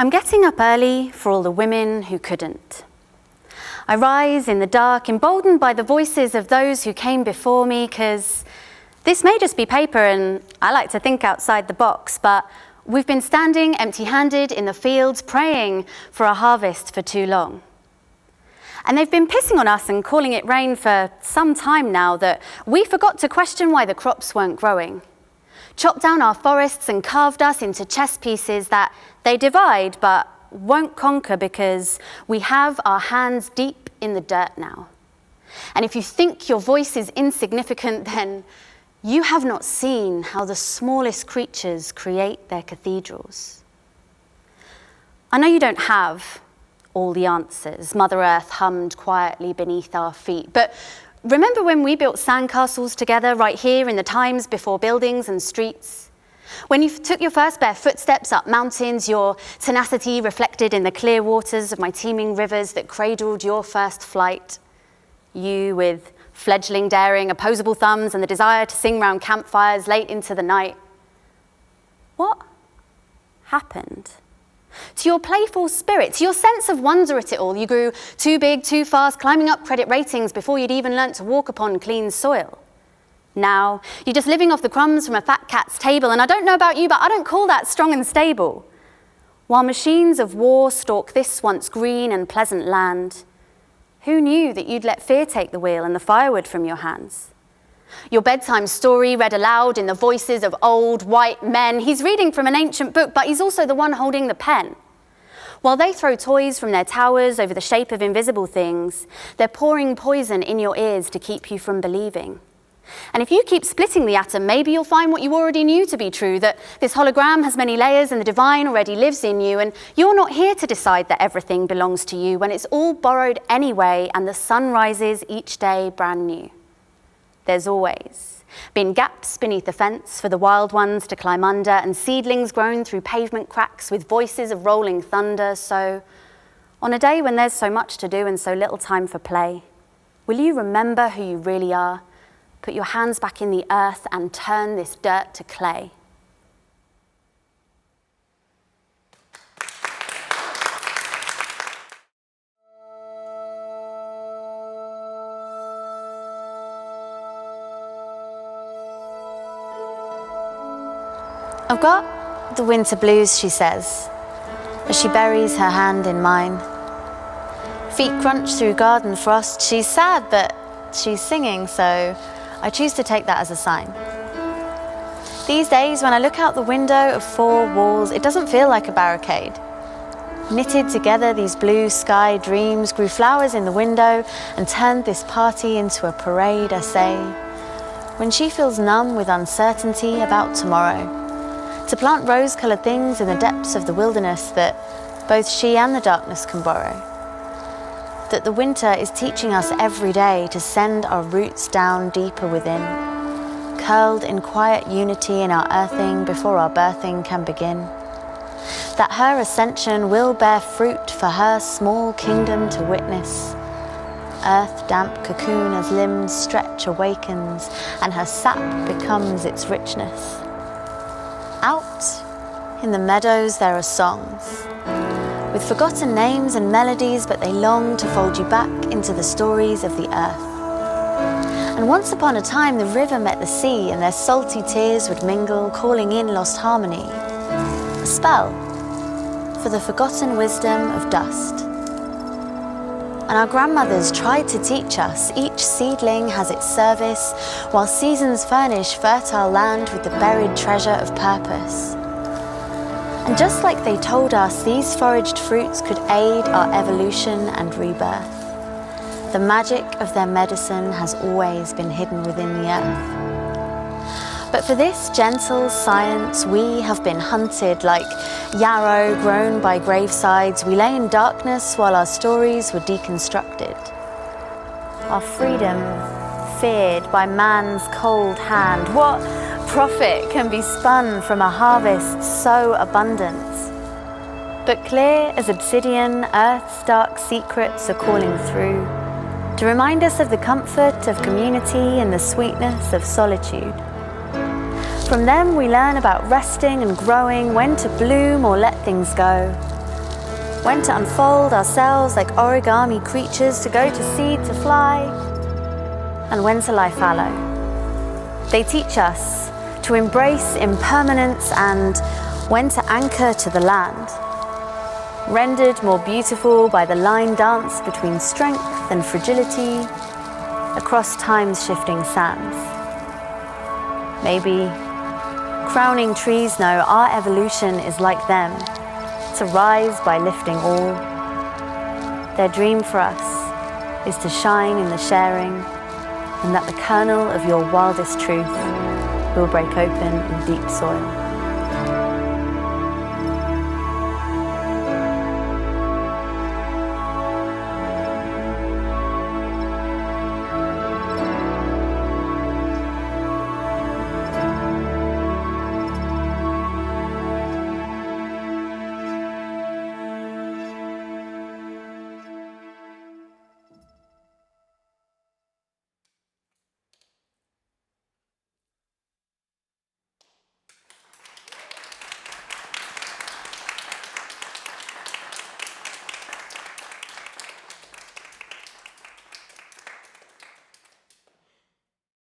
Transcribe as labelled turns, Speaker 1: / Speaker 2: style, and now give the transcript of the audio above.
Speaker 1: I'm getting up early for all the women who couldn't. I rise in the dark, emboldened by the voices of those who came before me, because this may just be paper and I like to think outside the box, but we've been standing empty-handed in the fields praying for a harvest for too long. And they've been pissing on us and calling it rain for some time now that we forgot to question why the crops weren't growing. Chopped down our forests and carved us into chess pieces that they divide but won't conquer because we have our hands deep in the dirt now. And if you think your voice is insignificant, then you have not seen how the smallest creatures create their cathedrals. I know you don't have all the answers. Mother Earth hummed quietly beneath our feet. But remember when we built sandcastles together right here in the times before buildings and streets? When you took your first bare footsteps up mountains, your tenacity reflected in the clear waters of my teeming rivers that cradled your first flight. You with fledgling daring, opposable thumbs, and the desire to sing round campfires late into the night. What happened to your playful spirit, to your sense of wonder at it all? You grew too big, too fast, climbing up credit ratings before you'd even learnt to walk upon clean soil. Now, you're just living off the crumbs from a fat cat's table, and I don't know about you, but I don't call that strong and stable. While machines of war stalk this once green and pleasant land, who knew that you'd let fear take the wheel and the firewood from your hands? Your bedtime story read aloud in the voices of old white men. He's reading from an ancient book, but he's also the one holding the pen. While they throw toys from their towers over the shape of invisible things, they're pouring poison in your ears to keep you from believing. And if you keep splitting the atom, maybe you'll find what you already knew to be true, that this hologram has many layers and the divine already lives in you, and you're not here to decide that everything belongs to you when it's all borrowed anyway and the sun rises each day brand new. There's always been gaps beneath the fence for the wild ones to climb under, and seedlings grown through pavement cracks with voices of rolling thunder. So, on a day when there's so much to do and so little time for play, will you remember who you really are? Put your hands back in the earth and turn this dirt to clay. I've got the winter blues, she says, as she buries her hand in mine. Feet crunch through garden frost. She's sad, but she's singing, so I choose to take that as a sign. These days, when I look out the window of four walls, it doesn't feel like a barricade. Knitted together, these blue sky dreams grew flowers in the window and turned this party into a parade, I say. When she feels numb with uncertainty about tomorrow, to plant rose-coloured things in the depths of the wilderness that both she and the darkness can borrow. That the winter is teaching us every day to send our roots down deeper within, curled in quiet unity in our earthing before our birthing can begin. That her ascension will bear fruit for her small kingdom to witness. Earth damp cocoon as limbs stretch awakens, and her sap becomes its richness. Out in the meadows there are songs, with forgotten names and melodies, but they long to fold you back into the stories of the earth. And once upon a time the river met the sea, and their salty tears would mingle, calling in lost harmony. A spell for the forgotten wisdom of dust. And our grandmothers tried to teach us, each seedling has its service, while seasons furnish fertile land with the buried treasure of purpose. And just like they told us these foraged fruits could aid our evolution and rebirth, the magic of their medicine has always been hidden within the earth. But for this gentle science we have been hunted like yarrow grown by gravesides. We lay in darkness while our stories were deconstructed. Our freedom feared by man's cold hand. What profit can be spun from a harvest so abundant? But clear as obsidian, earth's dark secrets are calling through to remind us of the comfort of community and the sweetness of solitude. From them we learn about resting and growing, when to bloom or let things go. when to unfold ourselves like origami creatures, to go to seed, to fly, and when to lie fallow. They teach us to embrace impermanence and when to anchor to the land, rendered more beautiful by the line dance between strength and fragility across time's shifting sands. Maybe crowning trees know our evolution is like them, to rise by lifting all. Their dream for us is to shine in the sharing, and that the kernel of your wildest truth will break open in deep soil.